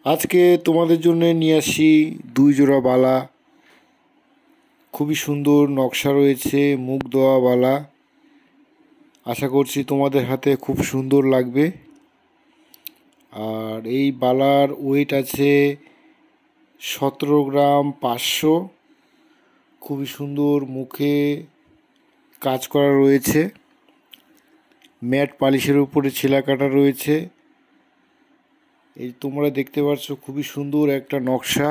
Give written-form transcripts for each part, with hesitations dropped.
আজকে তোমাদের জন্য নিয়ে আসি 2 জোড়া বালা। খুবই সুন্দর নকশা রয়েছে, মুখ দেওয়া বালা। আশা করছি তোমাদের হাতে খুব সুন্দর লাগবে। আর এই বালার ওয়েট আছে 17 গ্রাম 500। খুবই সুন্দর মুখে কাজ করা রয়েছে, ম্যাট পালিশের উপরে ছিলা কাটা রয়েছে। এই তোমরা দেখতে পাচ্ছ খুবই সুন্দর একটা নকশা,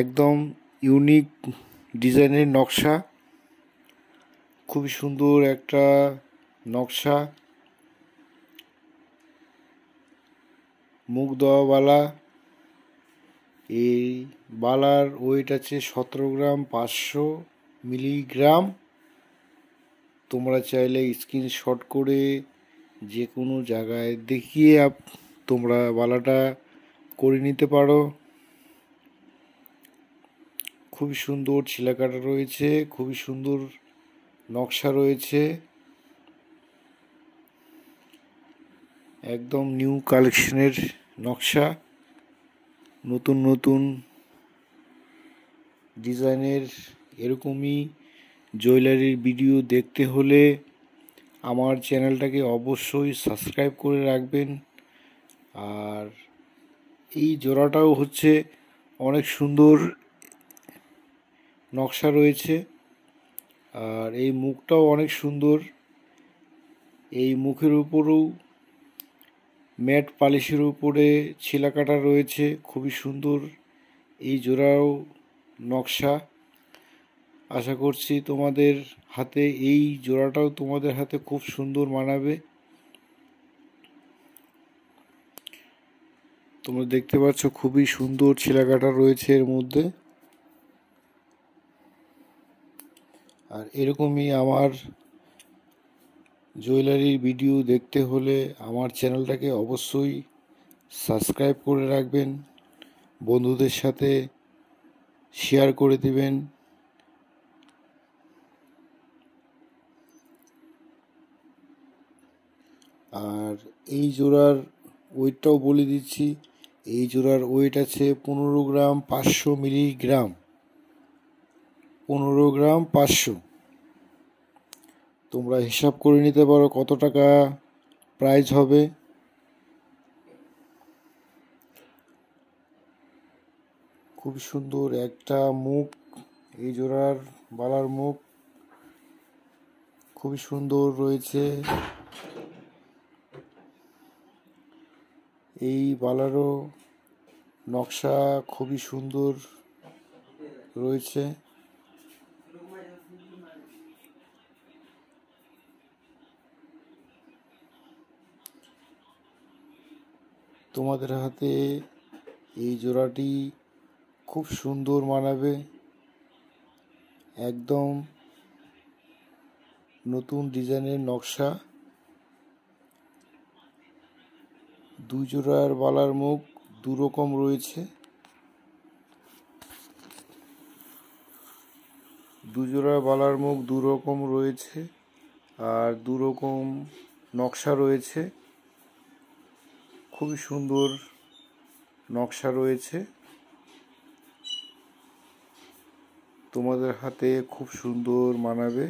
একদম ইউনিক ডিজাইনের নকশা। খুবই সুন্দর একটা নকশা, মুখ দেওয়া বালা। এই বালার ওয়েট আছে 17 গ্রাম 500 মিলিগ্রাম। তোমরা চাইলে স্ক্রিনশট করে যে কোনো জায়গায় দেখিয়ে তোমরা বালাটা করে নিতে পারো। খুবই সুন্দর ছিলাকাটা রয়েছে, খুবই সুন্দর নকশা রয়েছে, একদম নিউ কালেকশনের নকশা। নতুন নতুন ডিজাইনের এরকমই জুয়েলারির ভিডিও দেখতে হলে আমার চ্যানেলটাকে অবশ্যই সাবস্ক্রাইব করে রাখবেন। আর এই জোড়াটাও হচ্ছে অনেক সুন্দর নকশা রয়েছে, আর এই মুখটাও অনেক সুন্দর। এই মুখের উপরেও ম্যাট পালিশের উপরে ছিলা কাটা রয়েছে, খুবই সুন্দর এই জোড়াও নকশা। আশা করছি তোমাদের হাতে এই জোড়াটাও তোমাদের হাতে খুব সুন্দর মানাবে। তোমরা দেখতে পাচ্ছ খুবই সুন্দর ছিলা কাটা রয়েছে এর মধ্যে। আর এরকমই আমার জুয়েলারির ভিডিও দেখতে হলে আমার চ্যানেলটাকে অবশ্যই সাবস্ক্রাইব করে রাখবেন, বন্ধুদের সাথে শেয়ার করে দিবেন। আর এই জোড়ার ওয়েটটাও বলে দিচ্ছি, এই জোড়ার ওয়েট আছে 15 গ্রাম 500 মিলিগ্রাম। 15 গ্রাম 500। তোমরা হিসাব করে নিতে পারো কত টাকা প্রাইস হবে। খুব সুন্দর একটা মুখ, এই জোড়ার বালার মুখ খুবই সুন্দর রয়েছে। এই বালারও নকশা খুবই সুন্দর রয়েছে। তোমাদের হাতে এই জোড়াটি খুব সুন্দর মানাবে, একদম নতুন ডিজাইনের নকশা। 2 জোড়ার বালার মুখ 2 রকম রয়েছে, 2 জোড়ার বালার মুখ 2 রকম রয়েছে, আর 2 রকম নকশা রয়েছে। খুবই সুন্দর নকশা রয়েছে, তোমাদের হাতে খুব সুন্দর মানাবে।